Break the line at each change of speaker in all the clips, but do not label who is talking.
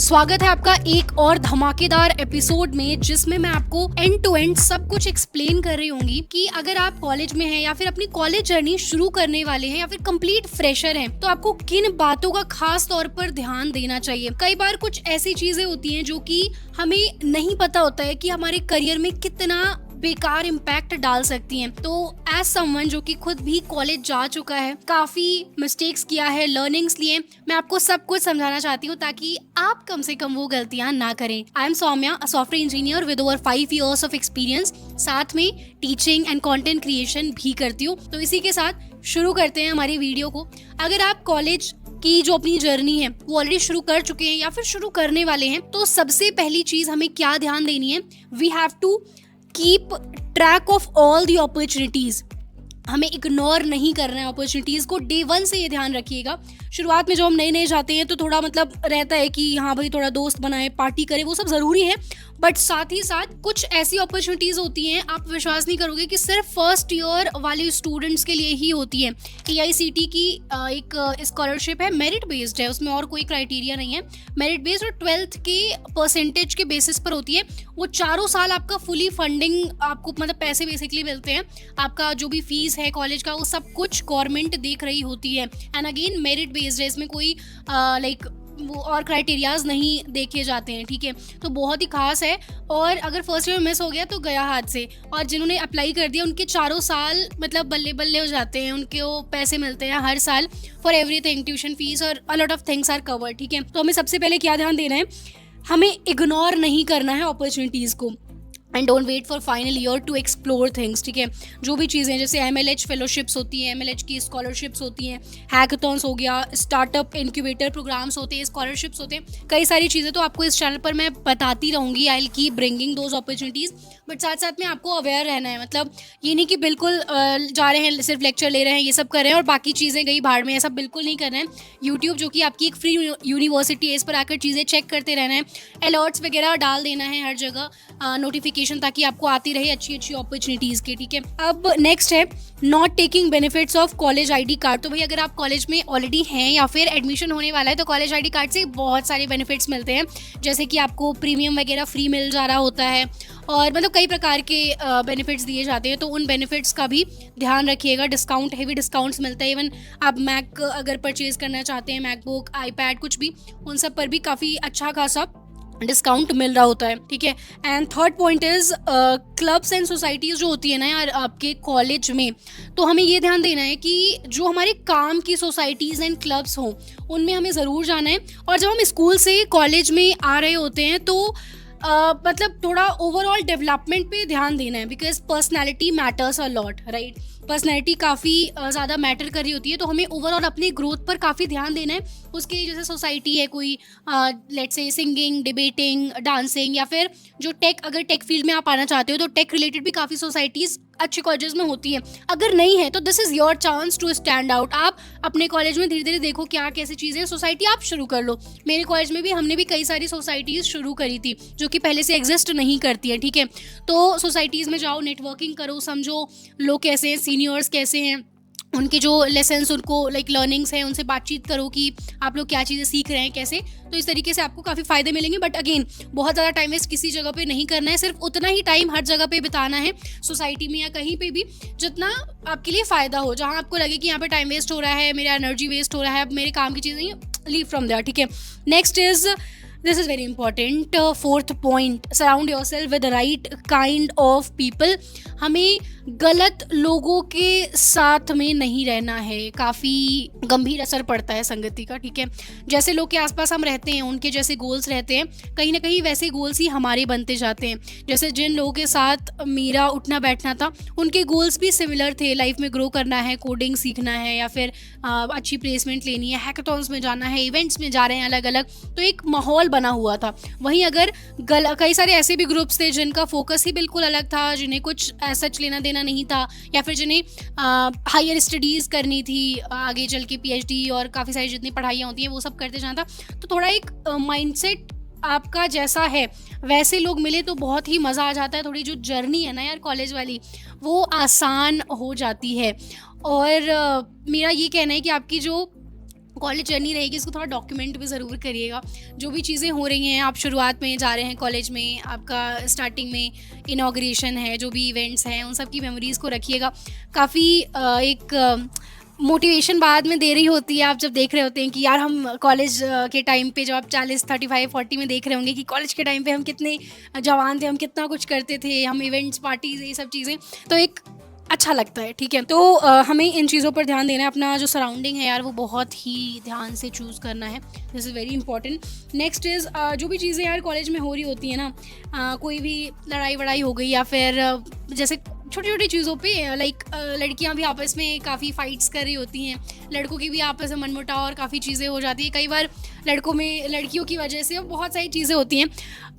स्वागत है आपका एक और धमाकेदार एपिसोड में, जिसमें मैं आपको एंड टू एंड सब कुछ एक्सप्लेन कर रही होंगी कि अगर आप कॉलेज में हैं या फिर अपनी कॉलेज जर्नी शुरू करने वाले हैं या फिर कंप्लीट फ्रेशर हैं, तो आपको किन बातों का खास तौर पर ध्यान देना चाहिए। कई बार कुछ ऐसी चीजें होती हैं जो कि हमें नहीं पता होता है कि हमारे करियर में कितना बेकार इम्पैक्ट डाल सकती हैं। तो एज समवन जो कि खुद भी कॉलेज जा चुका है, काफी मिस्टेक्स किया है, लर्निंग्स लिए, मैं आपको सब कुछ समझाना चाहती हूँ ताकि आप कम से कम वो गलतियां ना करें। I am Saumya, a software engineer with over 5 years of experience, साथ में टीचिंग एंड कंटेंट क्रिएशन भी करती हूँ। तो इसी के साथ शुरू करते हैं हमारी वीडियो को। अगर आप कॉलेज की जो अपनी जर्नी है वो ऑलरेडी शुरू कर चुके हैं या फिर शुरू करने वाले हैं, तो सबसे पहली चीज हमें क्या ध्यान देनी है, we have to keep track of all the opportunities. हमें इग्नोर नहीं करना है अपॉर्चुनिटीज को। डे 1 से ये ध्यान रखिएगा। शुरुआत में जब हम नए जाते हैं तो थोड़ा रहता है कि हाँ भाई थोड़ा दोस्त बनाए, पार्टी करें, वो सब ज़रूरी है, बट साथ ही साथ कुछ ऐसी अपॉर्चुनिटीज़ होती हैं, आप विश्वास नहीं करोगे, कि सिर्फ फर्स्ट ईयर वाले स्टूडेंट्स के लिए ही होती है। AICT की एक स्कॉलरशिप है, मेरिट बेस्ड है, उसमें और कोई क्राइटेरिया नहीं है, मेरिट बेस्ड, और 12th के परसेंटेज के बेसिस पर होती है। वो 4 साल आपका फुली फंडिंग, आपको पैसे बेसिकली मिलते हैं, आपका जो भी फीस है कॉलेज का वो सब कुछ गवर्नमेंट देख रही होती है। एंड अगेन मेरिट बेस्ड है, इसमें कोई वो और क्राइटेरियाज नहीं देखे जाते हैं, ठीक है। तो बहुत ही खास है, और अगर फर्स्ट ईयर मिस हो गया तो गया हाथ से। और जिन्होंने अप्लाई कर दिया उनके 4 साल बल्ले बल्ले हो जाते हैं, उनके वो पैसे मिलते हैं हर साल फॉर एवरीथिंग, ट्यूशन फीस और a lot of things are covered, ठीक है। तो हमें सबसे पहले क्या ध्यान देना है, हमें इग्नोर नहीं करना है अपॉर्चुनिटीज़ को। And don't wait for final year to explore things, ठीक है। जो भी चीज़ें जैसे MLH फेलोशिप्स होती हैं, MLH की स्कॉलरशिप्स होती हैं, हैकाथॉन्स हो गया, स्टार्टअप इंक्यूबेटर प्रोग्राम्स होते हैं, स्कॉलरशिप्स होते हैं, कई सारी चीज़ें तो आपको इस चैनल पर मैं बताती रहूँगी। I will keep bringing those opportunities, but साथ साथ में आपको अवेयर रहना है। ये नहीं कि बिल्कुल जा रहे हैं, सिर्फ लेक्चर ले रहे हैं, ये सब कर रहे हैं और बाकी चीज़ें गई भाड़ में, ऐसा बिल्कुल नहीं करना है। यूट्यूब जो कि आपकी एक फ्री यूनिवर्सिटी है, इस पर आकर चीज़ें चेक करते रहना है, अलर्ट्स वगैरह डाल देना है हर जगह, नोटिफिकेशन, ताकि आपको आती रहे अच्छी अच्छी अपॉर्चुनिटीज़ के, ठीक है। अब नेक्स्ट है not taking benefits of college ID card. तो भाई अगर आप कॉलेज में ऑलरेडी हैं या फिर एडमिशन होने वाला है, तो कॉलेज ID कार्ड से बहुत सारे बेनिफिट्स मिलते हैं, जैसे कि आपको प्रीमियम वगैरह फ्री मिल जा रहा होता है, और कई प्रकार के बेनिफिट्स दिए जाते हैं। तो उन बेनिफिट्स का भी ध्यान रखिएगा। डिस्काउंट, हेवी डिस्काउंट्स मिलता है। इवन आप मैक अगर परचेज करना चाहते हैं, मैकबुक, आईपैड, कुछ भी, उन सब पर भी काफ़ी अच्छा खासा डिस्काउंट मिल रहा होता है, ठीक है। And third point is clubs and societies जो होती है ना यार आपके कॉलेज में, तो हमें ये ध्यान देना है कि जो हमारे काम की सोसाइटीज़ एंड क्लब्स हों उनमें हमें ज़रूर जाना है। और जब हम स्कूल से कॉलेज में आ रहे होते हैं तो थोड़ा ओवरऑल डेवलपमेंट पे ध्यान देना है, because personality matters a lot, right. Personality काफ़ी ज़्यादा मैटर कर रही होती है, तो हमें ओवरऑल अपने ग्रोथ पर काफ़ी ध्यान देना है। उसके लिए जैसे सोसाइटी है कोई, let's say singing, debating, dancing, या फिर जो अगर टेक फील्ड में आप आना चाहते हो तो टेक रिलेटेड भी काफ़ी सोसाइटीज़ अच्छे कॉलेज में होती है। अगर नहीं है तो this is your chance to stand out. आप अपने कॉलेज में धीरे धीरे देखो क्या कैसी चीज़ें हैं, सोसाइटी आप शुरू कर लो। मेरे कॉलेज में भी हमने भी कई सारी सोसाइटीज़ शुरू करी थी जो कि पहले से एग्जिस्ट नहीं करती है, ठीक है। तो सोसाइटीज़ में जाओ, नेटवर्किंग करो, समझो लोग कैसे हैं, सीनियर्स कैसे हैं, उनके जो लेसन्स, उनको लर्निंग्स हैं, उनसे बातचीत करो कि आप लोग क्या चीज़ें सीख रहे हैं, कैसे। तो इस तरीके से आपको काफ़ी फ़ायदे मिलेंगे। बट अगेन बहुत ज़्यादा टाइम वेस्ट किसी जगह पे नहीं करना है, सिर्फ उतना ही टाइम हर जगह पे बिताना है, सोसाइटी में या कहीं पे भी, जितना आपके लिए फ़ायदा हो। जहाँ आपको लगे कि यहाँ पे टाइम वेस्ट हो रहा है, मेरा एनर्जी वेस्ट हो रहा है, अब मेरे काम की चीज़ें, लीव फ्रॉम देयर, ठीक है। Next is, this is very important, fourth point, surround your self with the right kind of people. हमें गलत लोगों के साथ में नहीं रहना है, काफ़ी गंभीर असर पड़ता है संगति का, ठीक है। जैसे लोग के आसपास हम रहते हैं, उनके जैसे गोल्स रहते हैं, कहीं ना कहीं वैसे गोल्स ही हमारे बनते जाते हैं। जैसे जिन लोगों के साथ मेरा उठना बैठना था, उनके गोल्स भी सिमिलर थे, लाइफ में ग्रो करना है, कोडिंग सीखना है, या फिर अच्छी प्लेसमेंट लेनी है, हैकाथॉन्स में जाना है, इवेंट्स में जा रहे हैं अलग अलग, तो एक माहौल बना हुआ था। वहीं अगर कई सारे ऐसे भी ग्रुप्स थे जिनका फोकस ही बिल्कुल अलग था, जिन्हें कुछ सच लेना देना नहीं था, या फिर जिन्हें हायर स्टडीज़ करनी थी, आगे चल के PhD और काफ़ी सारी जितनी पढ़ाइयाँ होती हैं वो सब करते जाना था, तो थोड़ा एक माइंडसेट आपका जैसा है वैसे लोग मिले तो बहुत ही मज़ा आ जाता है। थोड़ी जो जर्नी है ना यार कॉलेज वाली, वो आसान हो जाती है। और मेरा ये कहना है कि आपकी जो कॉलेज जर्नी रहेगी इसको थोड़ा डॉक्यूमेंट भी ज़रूर करिएगा। जो भी चीज़ें हो रही हैं, आप शुरुआत में जा रहे हैं कॉलेज में, आपका स्टार्टिंग में इनॉग्रेशन है, जो भी इवेंट्स हैं उन सब की मेमोरीज़ को रखिएगा। काफ़ी एक मोटिवेशन बाद में दे रही होती है, आप जब देख रहे होते हैं कि यार हम कॉलेज के टाइम पे जब आप 40, 35, 40 में देख रहे होंगे कि कॉलेज के टाइम पे हम कितने जवान थे, हम कितना कुछ करते थे, हम इवेंट्स, पार्टीज़, ये सब चीज़ें, तो एक अच्छा लगता है, ठीक है। तो हमें इन चीज़ों पर ध्यान देना है। अपना जो सराउंडिंग है यार वो बहुत ही ध्यान से चूज़ करना है, this is very important. Next is जो भी चीज़ें यार कॉलेज में हो रही होती है ना, कोई भी लड़ाई वड़ाई हो गई या फिर जैसे छोटी छोटी चीज़ों पे लाइक लड़कियां भी आपस में काफ़ी फाइट्स कर रही होती हैं, लड़कों की भी आपस में मनमुटाव और काफ़ी चीज़ें हो जाती है कई बार लड़कों में लड़कियों की वजह से, बहुत सारी चीज़ें होती हैं।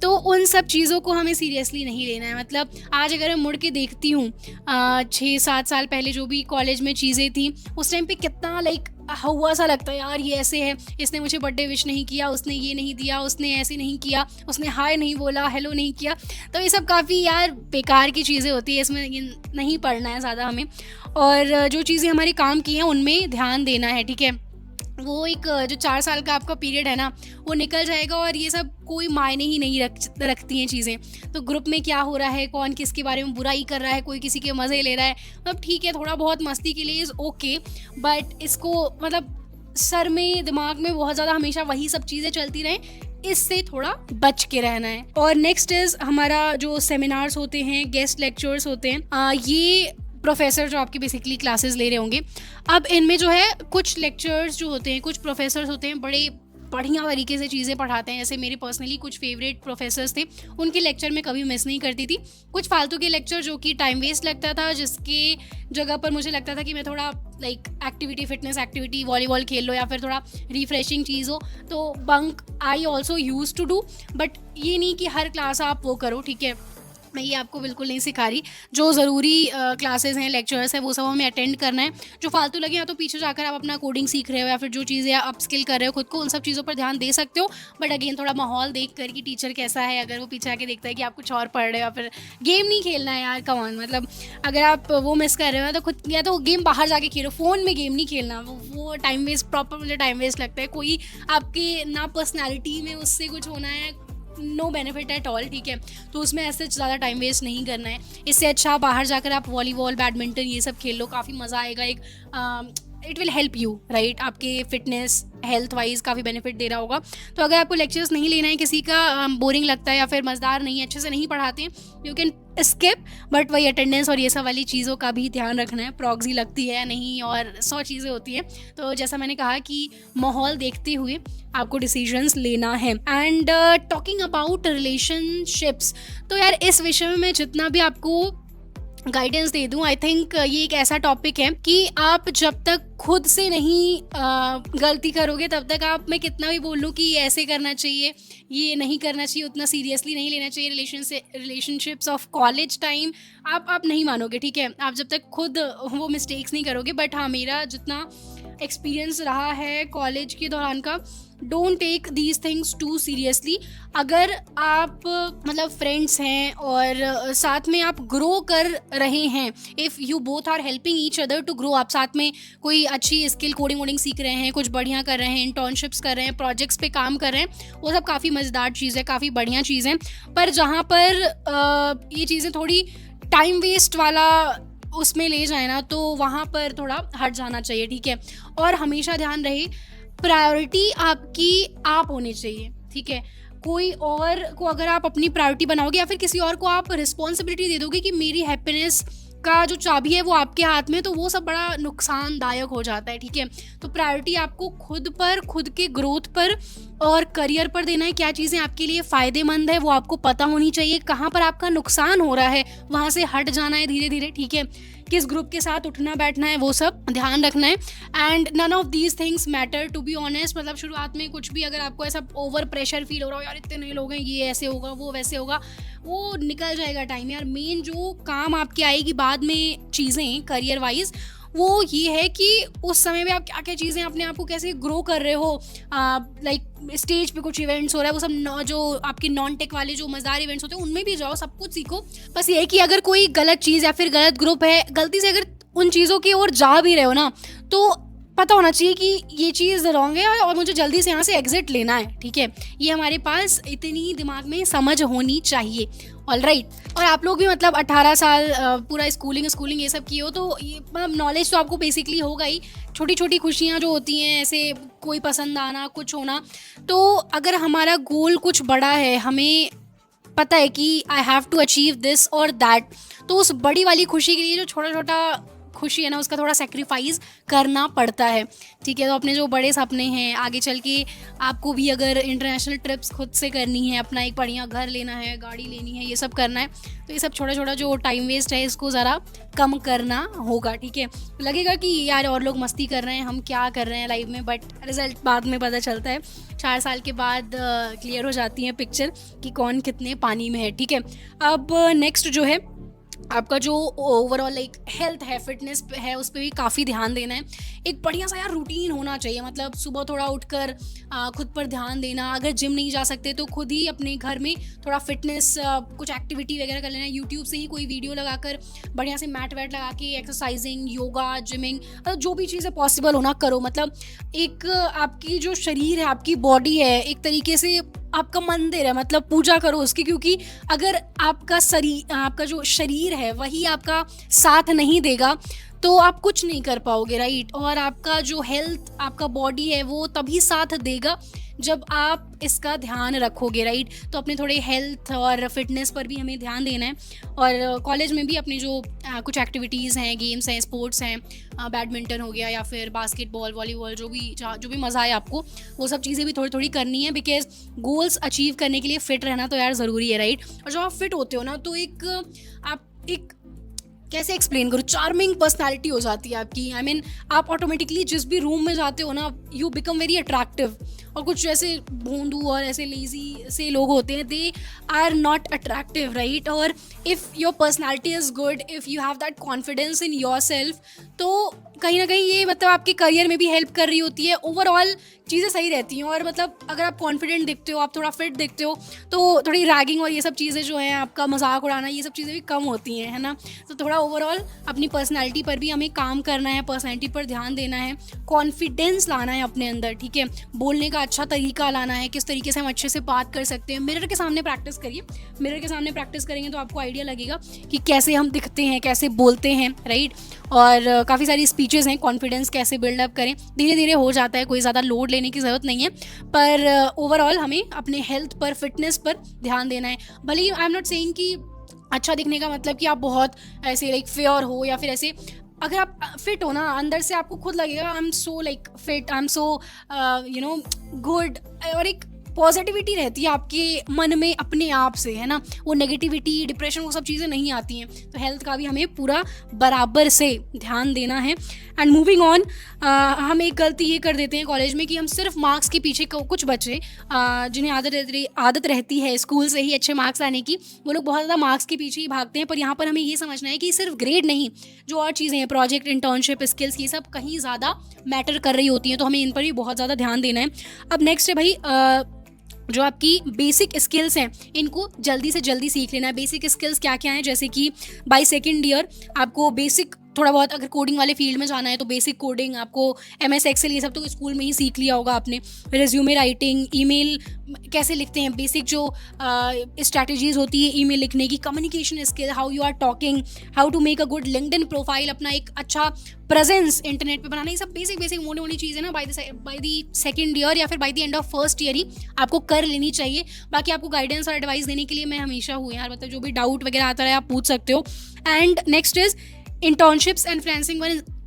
तो उन सब चीज़ों को हमें सीरियसली नहीं लेना है। मतलब आज अगर मैं मुड़ के देखती हूँ 6-7 साल पहले जो भी कॉलेज में चीज़ें थी, उस टाइम पे कितना लाइक हुआ सा लगता है यार ये ऐसे है, इसने मुझे बर्थडे विश नहीं किया, उसने ये नहीं दिया, उसने ऐसे नहीं किया, उसने हाय नहीं बोला, हेलो नहीं किया। तो ये सब काफ़ी यार बेकार की चीज़ें होती है, इसमें नहीं पढ़ना है ज़्यादा हमें, और जो चीज़ें हमारे काम की हैं उनमें ध्यान देना है, ठीक है। वो एक जो 4 साल का आपका पीरियड है ना, वो निकल जाएगा और ये सब कोई मायने ही नहीं रखती हैं चीज़ें। तो ग्रुप में क्या हो रहा है, कौन किसके बारे में बुराई कर रहा है, कोई किसी के मज़े ले रहा है, मतलब ठीक है थोड़ा बहुत मस्ती के लिए इज़ ओके, बट इसको मतलब सर में, दिमाग में बहुत ज़्यादा हमेशा वही सब चीज़ें चलती रहें, इससे थोड़ा बच के रहना है। और नेक्स्ट इज़ हमारा जो सेमिनार्स होते हैं, गेस्ट लेक्चर्स होते हैं, ये प्रोफेसर जो आपकी बेसिकली क्लासेस ले रहे होंगे, अब इनमें जो है कुछ लेक्चर्स जो होते हैं, कुछ प्रोफेसर्स होते हैं बड़े बढ़िया तरीके से चीज़ें पढ़ाते हैं। जैसे मेरे पर्सनली कुछ फेवरेट प्रोफेसर्स थे, उनके लेक्चर में कभी मिस नहीं करती थी। कुछ फालतू के लेक्चर जो कि टाइम वेस्ट लगता था, जिसके जगह पर मुझे लगता था कि मैं थोड़ा like activity, fitness activity, volleyball खेल लो या फिर थोड़ा रिफ्रेशिंग चीज़ हो, तो bunk I also use to do. But ये नहीं कि हर क्लास आप वो करो, ठीक है, मैं ये आपको बिल्कुल नहीं सिखा रही। जो ज़रूरी क्लासेस हैं, लेक्चर्स हैं, वो सब हमें अटेंड करना है। जो फालतू लगे या तो पीछे जाकर आप अपना कोडिंग सीख रहे हो या फिर जो चीज़ें आप स्किल कर रहे हो खुद को, उन सब चीज़ों पर ध्यान दे सकते हो। बट अगेन थोड़ा माहौल देख कर कि टीचर कैसा है, अगर वो पीछे आके देखता है कि आप कुछ और पढ़ रहे हो या फिर गेम नहीं खेलना है यार, कम ऑन, मतलब अगर आप वो मिस कर रहे हो तो खुद या तो गेम बाहर जाके खेलो, फ़ोन में गेम नहीं खेलना, वो टाइम वेस्ट, प्रॉपर मुझे टाइम वेस्ट लगता है। कोई आपके ना पर्सनैलिटी में उससे कुछ होना है, नो बेनिफिट एट ऑल, ठीक है। तो उसमें ऐसे ज़्यादा टाइम वेस्ट नहीं करना है। इससे अच्छा बाहर जाकर आप वॉलीबॉल, बैडमिंटन ये सब खेल लो, काफ़ी मज़ा आएगा। एक it will help you right, आपके फिटनेस हेल्थ वाइज काफ़ी बेनिफिट दे रहा होगा। तो अगर आपको लेक्चर्स नहीं लेना है, किसी का बोरिंग लगता है या फिर मज़ेदार नहीं है, अच्छे से नहीं पढ़ाते हैं, यू कैन स्किप। बट वही अटेंडेंस और ये सब वाली चीज़ों का भी ध्यान रखना है, प्रॉक्सी लगती है या नहीं, और 100 चीज़ें होती हैं। तो जैसा मैंने कहा कि माहौल देखते हुए आपको डिसीजंस लेना है। एंड टॉकिंग अबाउट रिलेशनशिप्स, तो यार इस विषय में मैं जितना भी आपको गाइडेंस दे दूं, आई थिंक ये एक ऐसा टॉपिक है कि आप जब तक खुद से नहीं गलती करोगे तब तक आप, मैं कितना भी बोल लूँ कि ये ऐसे करना चाहिए, ये नहीं करना चाहिए, उतना सीरियसली नहीं लेना चाहिए रिलेशनशिप्स ऑफ कॉलेज टाइम, आप नहीं मानोगे, ठीक है, आप जब तक खुद वो मिस्टेक्स नहीं करोगे। बट हाँ, मेरा जितना एक्सपीरियंस रहा है कॉलेज के दौरान का, don't take these things too seriously. अगर आप मतलब फ्रेंड्स हैं और साथ में आप ग्रो कर रहे हैं, if you both are helping each other to grow, आप साथ में कोई अच्छी स्किल, कोडिंग वोडिंग सीख रहे हैं, कुछ बढ़िया कर रहे हैं, इंटर्नशिप्स कर रहे हैं, प्रोजेक्ट्स पे काम कर रहे हैं, वो सब काफ़ी मज़ेदार चीज़ है, काफ़ी बढ़िया चीज़ है। पर जहाँ पर ये चीज़ें थोड़ी टाइम वेस्ट वाला उसमें ले जाए ना, तो वहाँ पर थोड़ा हट जाना चाहिए, ठीक है। और हमेशा ध्यान रहे, प्रायोरिटी आपकी आप होनी चाहिए, ठीक है। कोई और को अगर आप अपनी प्रायोरिटी बनाओगे या फिर किसी और को आप रिस्पॉन्सिबिलिटी दे दोगे कि मेरी हैप्पीनेस का जो चाबी है वो आपके हाथ में, तो वो सब बड़ा नुकसानदायक हो जाता है, ठीक है। तो प्रायोरिटी आपको खुद पर, खुद के ग्रोथ पर और करियर पर देना है। क्या चीज़ें आपके लिए फ़ायदेमंद है वो आपको पता होनी चाहिए, कहाँ पर आपका नुकसान हो रहा है वहाँ से हट जाना है धीरे धीरे, ठीक है। किस ग्रुप के साथ उठना बैठना है वो सब ध्यान रखना है। And none of these things matter, to be honest. मतलब शुरुआत में कुछ भी अगर आपको ऐसा ओवर प्रेशर फील हो रहा हो, यार इतने नए लोग हैं, ये ऐसे होगा, वो वैसे होगा, वो निकल जाएगा टाइम यार। मेन जो काम आपके आएगी बाद में चीज़ें करियर वाइज, वो ये है कि उस समय में आप क्या क्या चीज़ें अपने आप को कैसे ग्रो कर रहे हो। लाइक स्टेज पे कुछ इवेंट्स हो रहा है, वो सब जो आपके नॉन टेक वाले जो मज़ेदार इवेंट्स होते हैं उनमें भी जाओ, सब कुछ सीखो। बस ये है कि अगर कोई गलत चीज़ या फिर गलत ग्रुप है, गलती से अगर उन चीज़ों की ओर जा भी रहे हो ना, तो पता होना चाहिए कि ये चीज़ रॉन्ग है और मुझे जल्दी से यहाँ से एग्जिट लेना है, ठीक है। ये हमारे पास इतनी दिमाग में समझ होनी चाहिए, ऑलराइट। और आप लोग भी मतलब 18 साल पूरा स्कूलिंग ये सब किए हो, तो ये मतलब नॉलेज तो आपको बेसिकली होगा ही। छोटी छोटी खुशियाँ जो होती हैं, ऐसे कोई पसंद आना, कुछ होना, तो अगर हमारा गोल कुछ बड़ा है, हमें पता है कि I have to achieve this और दैट, तो उस बड़ी वाली खुशी के लिए जो छोटा छोटा खुशी है ना, उसका थोड़ा सेक्रीफाइस करना पड़ता है, ठीक है। तो अपने जो बड़े सपने हैं, आगे चल के आपको भी अगर इंटरनेशनल ट्रिप्स खुद से करनी है, अपना एक बढ़िया घर लेना है, गाड़ी लेनी है, ये सब करना है, तो ये सब छोटा छोटा जो टाइम वेस्ट है इसको ज़रा कम करना होगा, ठीक है। लगेगा कि यार और लोग मस्ती कर रहे हैं, हम क्या कर रहे हैं लाइफ में, बट रिजल्ट बाद में पता चलता है। 4 साल के बाद क्लियर हो जाती है पिक्चर कि कौन कितने पानी में है, ठीक है। अब नेक्स्ट जो है आपका जो ओवरऑल लाइक हेल्थ है, फिटनेस है, उस पर भी काफ़ी ध्यान देना है। एक बढ़िया सा यार रूटीन होना चाहिए, मतलब सुबह थोड़ा उठकर खुद पर ध्यान देना। अगर जिम नहीं जा सकते तो खुद ही अपने घर में थोड़ा फिटनेस कुछ एक्टिविटी वगैरह कर लेना। यूट्यूब से ही कोई वीडियो लगाकर बढ़िया से मैट वैट लगा के एक्सरसाइजिंग, योगा, जिमिंग, जो भी चीज़ें पॉसिबल होना करो। मतलब एक आपकी जो शरीर है, आपकी बॉडी है, एक तरीके से आपका मंदिर है, मतलब पूजा करो उसकी, क्योंकि अगर आपका जो शरीर है वही आपका साथ नहीं देगा तो आप कुछ नहीं कर पाओगे, राइट। और आपका जो हेल्थ, आपका बॉडी है, वो तभी साथ देगा जब आप इसका ध्यान रखोगे, राइट। तो अपने थोड़े हेल्थ और फिटनेस पर भी हमें ध्यान देना है। और कॉलेज में भी अपनी जो कुछ एक्टिविटीज़ हैं, गेम्स हैं, स्पोर्ट्स हैं, बैडमिंटन हो गया या फिर बास्केटबॉल, वॉलीबॉल, जो भी मज़ा आए आपको, वो सब चीज़ें भी थोड़ी थोड़ी करनी है, बिकॉज गोल्स अचीव करने के लिए फ़िट रहना तो यार ज़रूरी है, राइट। और जब आप फिट होते हो ना, तो आप एक कैसे एक्सप्लेन करूँ, चार्मिंग पर्सनालिटी हो जाती है आपकी। आई मीन आप ऑटोमेटिकली जिस भी रूम में जाते हो ना, यू बिकम वेरी अट्रैक्टिव। और कुछ ऐसे भोंदू और ऐसे लेजी से लोग होते हैं, they are not attractive, right. और if your personality is good, if you have that confidence in yourself, तो कहीं ना कहीं ये मतलब आपके करियर में भी हेल्प कर रही होती है। ओवरऑल चीज़ें सही रहती हैं। और मतलब अगर आप कॉन्फिडेंट दिखते हो, आप थोड़ा फिट दिखते हो, तो थोड़ी रैगिंग और ये सब चीज़ें जो हैं, आपका मजाक उड़ाना, ये सब चीज़ें भी कम होती हैं, है ना। तो थोड़ा ओवरऑल अपनी पर्सनैलिटी पर भी हमें काम करना है, पर्सनैलिटी पर ध्यान देना है, कॉन्फिडेंस लाना है अपने अंदर, ठीक है। बोलने का अच्छा तरीका लाना है, किस तरीके से हम अच्छे से बात कर सकते हैं। मिरर के सामने प्रैक्टिस करिए, मिरर के सामने प्रैक्टिस करेंगे तो आपको आइडिया लगेगा कि कैसे हम दिखते हैं, कैसे बोलते हैं, राइट। और काफ़ी सारी स्पीचेज़ हैं, कॉन्फिडेंस कैसे बिल्डअप करें, धीरे धीरे हो जाता है, कोई ज़्यादा लोड लेने की ज़रूरत नहीं है। पर ओवरऑल हमें अपने हेल्थ पर, फिटनेस पर ध्यान देना है। भले ही आई एम नॉट सेइंग कि अच्छा दिखने का मतलब कि आप बहुत ऐसे लाइक फेयर हो, या फिर ऐसे अगर आप फिट हो ना, अंदर से आपको खुद लगेगा I am so like fit, I am so good, और एक पॉजिटिविटी रहती है आपके मन में अपने आप से, है ना। वो नेगेटिविटी, डिप्रेशन, वो सब चीज़ें नहीं आती हैं। तो हेल्थ का भी हमें पूरा बराबर से ध्यान देना है। एंड मूविंग ऑन, हम एक गलती ये कर देते हैं कॉलेज में कि हम सिर्फ मार्क्स के पीछे, कुछ बच्चे जिन्हें आदत रहती है स्कूल से ही अच्छे मार्क्स लाने की, वो लोग बहुत ज़्यादा मार्क्स के पीछे ही भागते हैं। पर यहाँ पर हमें ये समझना है कि सिर्फ ग्रेड नहीं, जो और चीज़ें हैं, प्रोजेक्ट, इंटर्नशिप, स्किल्स, ये सब कहीं ज़्यादा मैटर कर रही होती हैं। तो हमें इन पर भी बहुत ज़्यादा ध्यान देना है। अब नेक्स्ट है भाई, जो आपकी बेसिक स्किल्स हैं, इनको जल्दी से जल्दी सीख लेना है। बेसिक स्किल्स क्या क्या हैं, जैसे कि बाय सेकेंड ईयर आपको बेसिक थोड़ा बहुत, अगर कोडिंग वाले फील्ड में जाना है तो बेसिक कोडिंग, आपको MS एक्सेल, ये सब तो स्कूल में ही सीख लिया होगा आपने। रेज्यूमे राइटिंग, ईमेल कैसे लिखते हैं, बेसिक जो स्ट्रैटेजीज होती है ईमेल लिखने की, communication skill, how you are talking, how to make a good LinkedIn profile, अपना एक अच्छा प्रेजेंस इंटरनेट पे बनाना, ये सब बेसिक मोटी मोटी चीज़ें ना बाय द सेकेंड ईयर या फिर by the end of first year ही आपको कर लेनी चाहिए। बाकी आपको गाइडेंस और एडवाइस देने के लिए मैं हमेशा हूँ यार, मतलब जो भी डाउट वगैरह आता है आप पूछ सकते हो। And next is internships and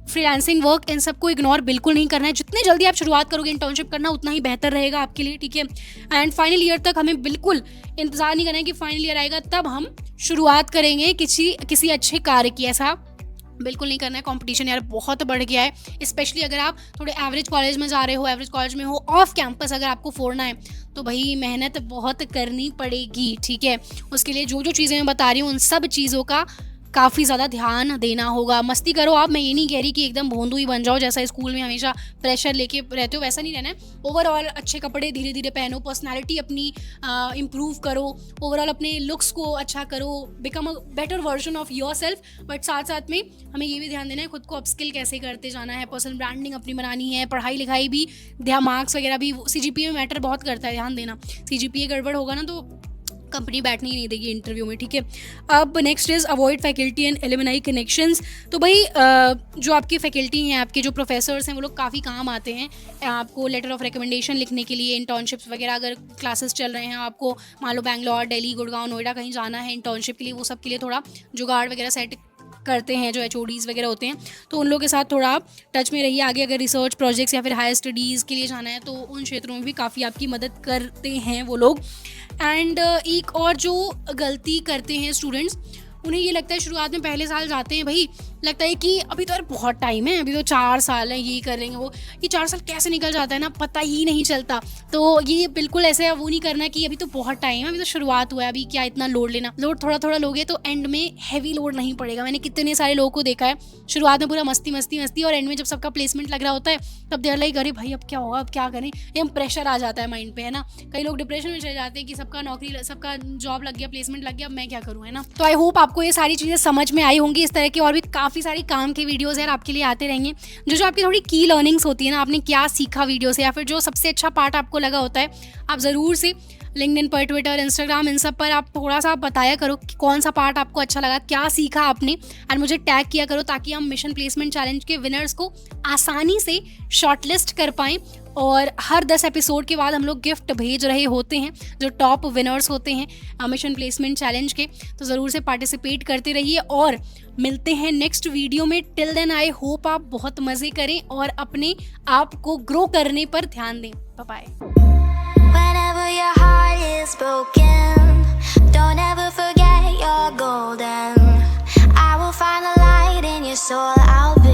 freelancing work, इन सबको इग्नोर बिल्कुल नहीं करना है। जितने जल्दी आप शुरुआत करोगे इंटर्नशिप करना, उतना ही बेहतर रहेगा आपके लिए, ठीक है। एंड फाइनल ईयर तक हमें बिल्कुल इंतजार नहीं करना है कि फाइनल ईयर आएगा तब हम शुरुआत करेंगे किसी अच्छे कार्य की, ऐसा बिल्कुल नहीं करना है। कंपटीशन यार बहुत बढ़ गया है, स्पेशली अगर आप थोड़े एवरेज कॉलेज में जा रहे हो, एवरेज कॉलेज में हो, ऑफ कैंपस अगर आपको फोड़ना है तो भाई मेहनत बहुत करनी पड़ेगी, ठीक है। उसके लिए जो जो चीज़ें मैं बता रही हूँ, उन सब चीज़ों का काफ़ी ज़्यादा ध्यान देना होगा। मस्ती करो आप, मैं ये नहीं कह रही कि एकदम भोंदू ही बन जाओ, जैसा स्कूल में हमेशा प्रेशर लेके रहते हो वैसा नहीं रहना है। ओवरऑल अच्छे कपड़े धीरे धीरे पहनो, पर्सनैलिटी अपनी इम्प्रूव करो, ओवरऑल अपने लुक्स को अच्छा करो, become a better version of your self. But साथ साथ में हमें ये भी ध्यान देना है खुद को अपस्किल कैसे करते जाना है, पर्सनल ब्रांडिंग अपनी बनानी है, पढ़ाई लिखाई भी, मार्क्स वगैरह भी, CGPA में मैटर बहुत करता है, ध्यान देना। CGPA गड़बड़ होगा ना तो कंपनी बैठने ही नहीं देगी इंटरव्यू में, ठीक है। अब next is avoid faculty and alumni connections. तो भाई जो आपकी फैकल्टी हैं, आपके जो प्रोफेसर्स हैं, वो लोग काफ़ी काम आते हैं आपको लेटर ऑफ रिकमेंडेशन लिखने के लिए, इंटर्नशिप्स वगैरह अगर क्लासेस चल रहे हैं, आपको मान लो बैंगलोर, दिल्ली, गुड़गांव, नोएडा कहीं जाना है इंटर्नशिप के लिए, वो सब के लिए थोड़ा जुगाड़ वगैरह सेट करते हैं जो HODs वगैरह होते हैं, तो उन लोगों के साथ थोड़ा आप टच में रहिए। आगे अगर रिसर्च प्रोजेक्ट्स या फिर हायर स्टडीज़ के लिए जाना है तो उन क्षेत्रों में भी काफ़ी आपकी मदद करते हैं वो लोग। एंड एक और जो गलती करते हैं स्टूडेंट्स, उन्हें ये लगता है शुरुआत में पहले साल जाते हैं भाई, लगता है कि अभी तो यार बहुत टाइम है, अभी तो 4 साल है, ये करेंगे वो, ये 4 साल कैसे निकल जाता है ना, पता ही नहीं चलता। तो ये बिल्कुल ऐसे वो नहीं करना कि अभी तो बहुत टाइम है, अभी तो शुरुआत हुआ है, अभी क्या इतना लोड लेना। लोड थोड़ा थोड़ा लोगे तो एंड में हैवी लोड नहीं पड़ेगा। मैंने कितने सारे लोगों को देखा है, शुरुआत में पूरा मस्ती मस्ती मस्ती, और एंड में जब सबका प्लेसमेंट लग रहा होता है तब देर लाइक अरे भाई अब क्या होगा, अब क्या करें, एकदम प्रेशर आ जाता है माइंड पे, है ना। कई लोग डिप्रेशन में चले जाते हैं कि सबका नौकरी, सबका जॉब लग गया, प्लेसमेंट लग गया, अब मैं क्या करूँ, है ना। तो आई होप आपको ये सारी चीज़ें समझ में आई होंगी। इस तरह की और भी काफ़ी सारी काम के वीडियोस यार आपके लिए आते रहेंगे, जो आपकी थोड़ी की लर्निंग्स होती है ना, आपने क्या सीखा वीडियो से, या फिर जो सबसे अच्छा पार्ट आपको लगा होता है, आप ज़रूर से लिंक्डइन पर, ट्विटर, इंस्टाग्राम, इन सब पर आप थोड़ा सा बताया करो कि कौन सा पार्ट आपको अच्छा लगा, क्या सीखा आपने, एंड मुझे टैग किया करो ताकि हम मिशन प्लेसमेंट चैलेंज के विनर्स को आसानी से शॉर्टलिस्ट कर पाएँ। और हर 10 एपिसोड के बाद हम लोग गिफ्ट भेज रहे होते हैं जो टॉप विनर्स होते हैं मिशन प्लेसमेंट चैलेंज के, तो ज़रूर से पार्टिसिपेट करते रहिए और मिलते हैं नेक्स्ट वीडियो में। टिल देन आई होप आप बहुत मज़े करें और अपने आप को ग्रो करने पर ध्यान दें। Bye bye.
Whenever your heart is broken, don't ever forget you're golden. I will find the light in your soul. I'll